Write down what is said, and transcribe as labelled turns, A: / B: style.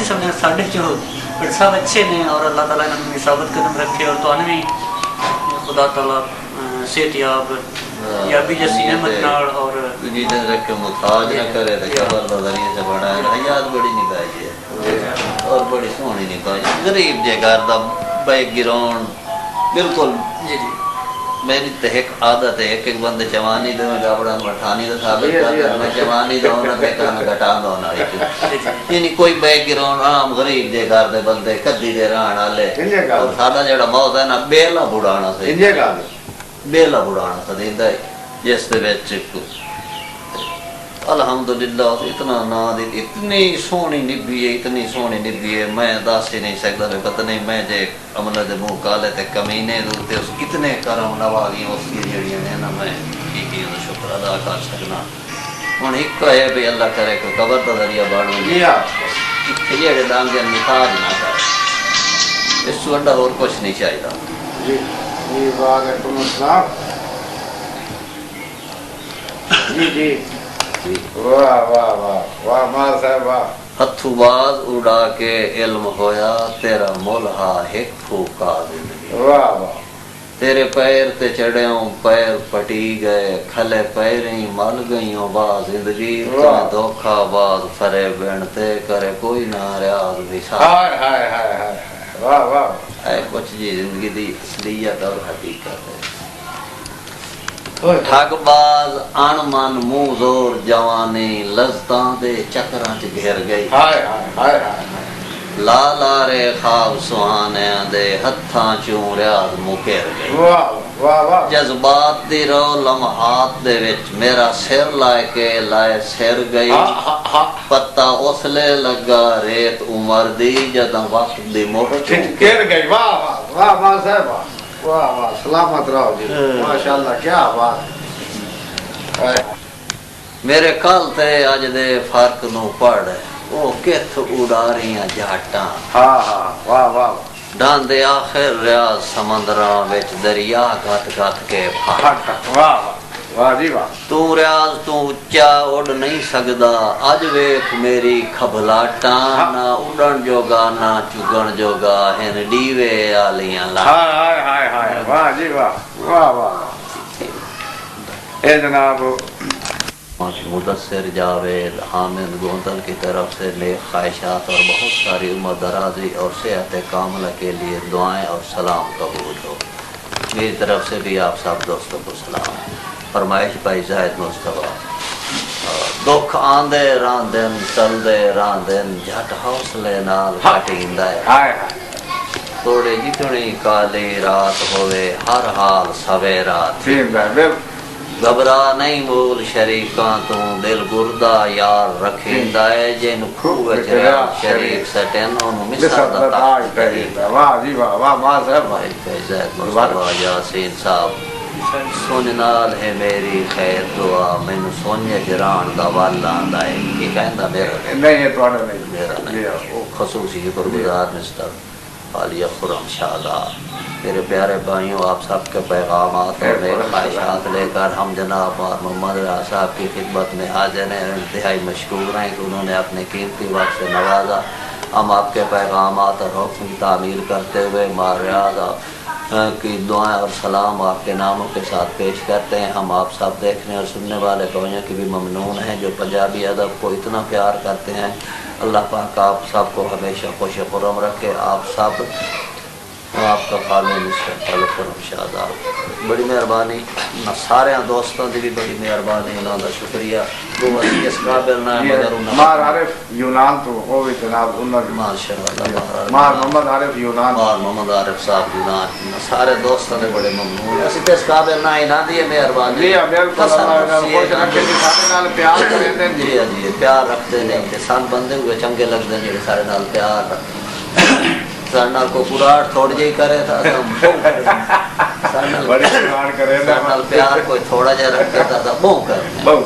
A: سمجھیں ساڑھے جو بڑے صاحب اچھے نے اور اللہ تعالیٰ انہوں نے ثابت قدم رکھے اور تو بھی خدا تعالیٰ صحت یاب یا بھی جیسی نعمت نال اور
B: جیتے رکھ کے محتاج نہ کرے تو قبر کا ذریعے سے بڑا ہے حیات بڑی نہیں پائی ہے اور بڑی سونی نہیں پائی غریب جے گھر دا بیک گراؤنڈ بالکل
A: جی جی
B: میری تو ایک عادت ہے ایک بندے جوانی دے میں گابڑا مٹھانی دا ثابت کرتا میں جوانی دا ہونا بیکا میں گھٹان دا ہونا یعنی کوئی بیک گراؤنڈ عام غریب جے گھر دے بندے کدی دے رہن والے اور ساڈا جڑا موت ہے نا بیلا بڑھانا سے بیلا بڑھانا سا دیندا ہے جس دے وچ الحمدللہ اتنا نا دی اتنی سونی نبی ہے میں دس ہی نہیں سکتا پتہ نہیں میں جے عملہ دے منہ کالے تے کمینے دے اس کتنے کرم نوازی اس کی جڑیاں نے نا میں کی شکر ادا کر سکنا ہن ایک ہے بھی اللہ کرے کہ قبر دا ذریعہ بڑھوں جی اتنے جڑے ڈانگے محتاج نہ کرے اس وڈا اور کچھ نہیں چاہیے
C: جی جی وعلیکم السلام جی جی واہ واہ واہ واہ ماں صاحب واہ
B: ہتھو باز اڑا کے علم ہویا تیرا ملہا ایک پھوکا زندگی
C: واہ واہ
B: تیرے پیر تے چڑھیوں پیر پٹی گئے کھلے پیریں مل گئیوں باز زندگی تمہیں دھوکھا باز فرے بینتے کرے کوئی نہ ریاض بھی
C: ہائے ہائے ہائے ہائے واہ واہ
B: اے کچھ جی زندگی دی اصلیت اور حقیقت ہے ٹھگ باز ان من منہ زور جوانی لذتاں دے چکراں چ گھر گئی
C: ہائے ہائے ہائے ہائے
B: لا لارے خواب سہانیاں دے ہتھاں چوں ریاض مکر گئی
C: واہ واہ واہ
B: جذبات دی رو لمحات دے وچ میرا سر لائے کے لائے سر گئی پتہ اسلے لگا ریت عمر دی جداں وقت دی مٹھ
C: گر گئی واہ واہ واہ ماں صاحب واہ واہ واہ سلامت رہو جی ماشاءاللہ کیا بات
B: میرے کل تے اج دے فرق نو پڑھ وہ کت اڑاریاں جاٹاں
C: ہاں ہاں واہ واہ
B: ڈاندے آخر ریاض سمندراں وچ دریا گھت گھت کے پھٹ
C: واہ واہ واہ جی واہ
B: تو ریاض تو اچا اڑ نہیں سکدا اج ویکھ میری کھبلاٹاں نہ اڑن جوگا نہ چگن جوگا ہن ڈیوے آلیاں لا
C: ہائے ہائے ہائے واہ جی واہ واہ واہ اے جناب
B: مدثر جاوید حامد گوندل کی طرف سے نیک خواہشات اور بہت ساری عمر درازی اور صحت کاملہ کے لیے دعائیں اور سلام قبول ہو میری طرف سے بھی آپ سب دوستوں کو سلام فرمائش بھائی زاہد مصطفیٰ دکھ آندے راندن چلدے راندن جھٹ حوصلے نال کٹیندا ہے تھوڑے جتنی کالی رات ہوئے ہر حال سویرا تھی گھبرا نہیں مول شریکاں تو دل گردہ یار رکھیندا ہے جن کھوے چرا شریک سٹن انہوں مصر دا تاج کہیندا
C: واہ جی واہ واہ ماں صاحب
B: بھائی زید مصطفیٰ یاسین صاحب سن نال ہے میری خیر دعا مینوں سونے جران دا والا آندا ہے یہ کہندا میرا
C: نہیں ہے تواڈا نہیں
B: میرا نہیں وہ خصوصی شکر گزار مسٹر عالیہ خرم شاہدہ میرے پیارے بھائیوں آپ سب کے پیغامات اور نیک خواہشات لے کر ہم جناب محمد رضا صاحب کی خدمت میں حاضر ہیں انتہائی مشکور ہیں کہ انہوں نے اپنے قیمتی وقت سے نوازا ہم آپ کے پیغامات اور حکم کی تعمیل کرتے ہوئے ماریاض کی دعائیں اور سلام آپ کے ناموں کے ساتھ پیش کرتے ہیں ہم آپ سب دیکھنے اور سننے والے بھائیوں کی بھی ممنون ہیں جو پنجابی ادب کو اتنا پیار کرتے ہیں اللہ پاک آپ سب کو ہمیشہ خوش خرم رکھے آپ سب آپ کا خالد خرم شاداب بڑی مہربانی سارے دوستوں کی بھی بڑی مہربانی انہوں کا شکریہ وہ اس قابل نہ مگر
C: مار عارف یونان تو وہ بھی جناب
B: ماشاءاللہ
C: مار محمد عارف یونان
B: مار محمد عارف صاحب یونان سارے دوستوں نے بڑے ممنون اسی تے اس قابل نہ ہی نہ دیے مہربانی
C: جی بالکل اللہ خوش رکھے جی سارے نال پیار کرتے ہیں
B: جی پیار رکھتے نہیں کہ سن بندے ہوئے چنگے لگتے ہیں سارے نال پیار رکھتے سارے نال کو پراٹ تھوڑ جی کرے تھا سارے نال پیار کوئی تھوڑا جا رکھتا تھا بہو کرے